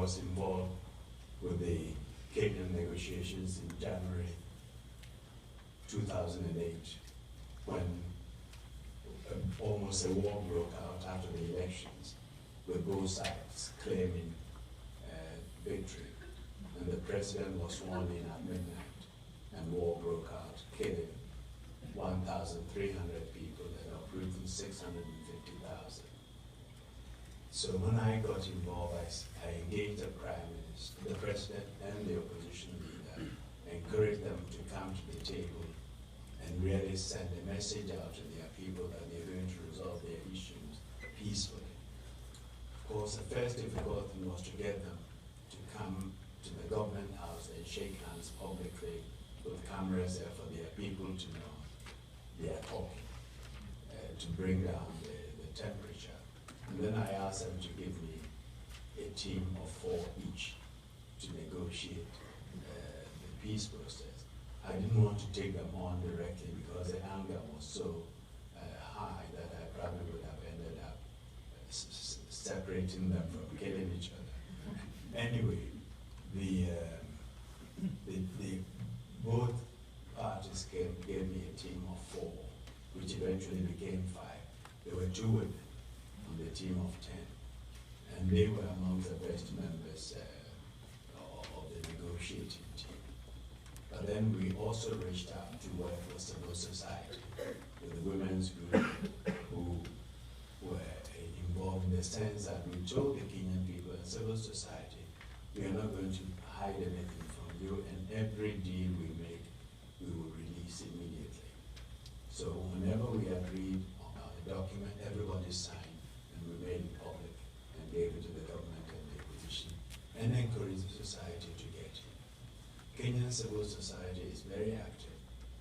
was involved with the Kenyan negotiations in January 2008, when almost a war broke out after the elections, with both sides claiming victory. And the president was sworn in at midnight, and war broke out, killing 1,300 people and uprooting 650,000. So when I got involved, I engaged the Prime Minister, the President, and the opposition leader, encouraged them to come to the table and really send a message out to their people that they're going to resolve their issues peacefully. Of course, the first difficult thing was to get them to come to the government house and shake hands publicly with cameras there for their people to know they are talking, to bring down the temperature. And then I asked them to give me a team of 4 each to negotiate the peace process. I didn't want to take them on directly because the anger was so high that I probably would have ended up separating them from killing each other. Anyway, both parties gave me a team of 4, which eventually became 5. There were 2 women on the team of 10, and they were among the best members of the negotiating team. But then we also reached out to work with civil society, with the women's group who were involved in the sense that we told the Kenyan people and civil society, we are not going to hide anything from you, and every deal we make, we will release immediately. So whenever we agreed on a document, everybody signed, and we made it public and gave it to the government and the opposition, and encouraged the society to get it. Kenyan civil society is very active.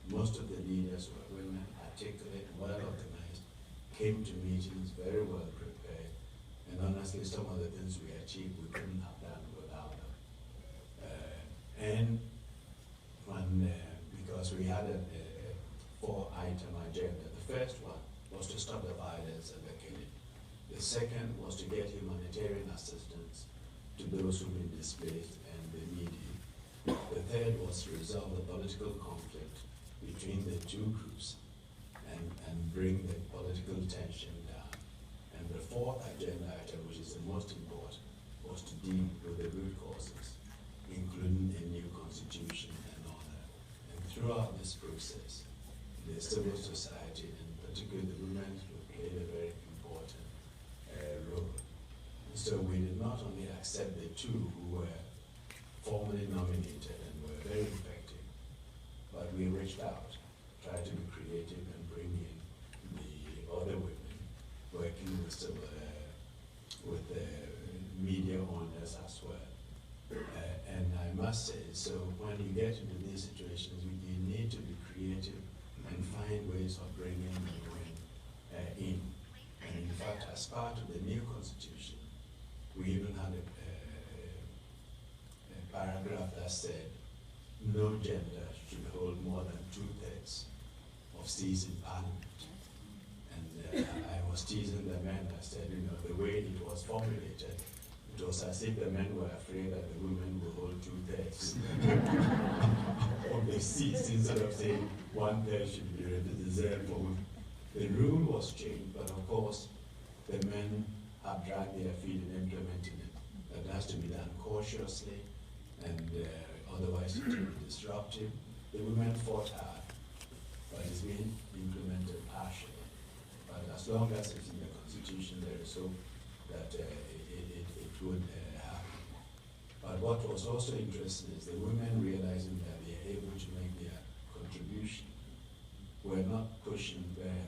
Most of the leaders were women, articulate, well organized, came to meetings very well prepared, and honestly, some of the things we achieved we couldn't have done without them. And when, because we had a 4-item agenda. The first one was to stop the violence and the killing. The second was to get humanitarian assistance to those who've been displaced and the needy. The third was to resolve the political conflict between the 2 groups and bring the political tension down. And the 4th agenda item, which is the most important, was to deal with the root causes, including a new constitution and all that. And throughout this process, the civil society, and particularly the women, played a very important role. So we did not only accept the 2 who were formally nominated and were very effective, but we reached out, tried to be creative and bring in the other women working with the media owners as well. And I must say, so when you get into these situations, you need to be creative and find ways of bringing women in. And in fact, as part of the new constitution, we even had a paragraph that said no gender should hold more than 2/3 of seats in parliament. And I was teasing the men. I said, the way it was formulated, it was as if the men were afraid that the women would hold 2/3 of the seats, instead of saying 1/3 should be reserved for women. The rule was changed, but of course, the men have dragged their feet in implementing it. That has to be done cautiously, and otherwise it will be disruptive. The women fought hard, but it's being implemented partially. But as long as it's in the constitution, there is hope that it would happen. But what was also interesting is the women realizing that they are able to make their contribution. Were not pushing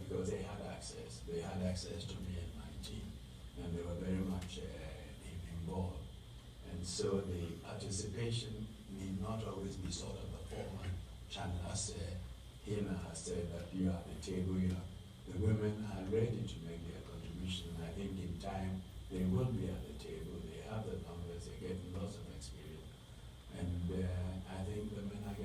because they had access. They had access to me and my team, and they were very much involved. And so the participation need not always be sort of a formal channel. As Hina has said, that you are at the table, the women are ready to make their contribution. And I think in time they will be at the table. They have the numbers. They're getting lots of experience, and I think women are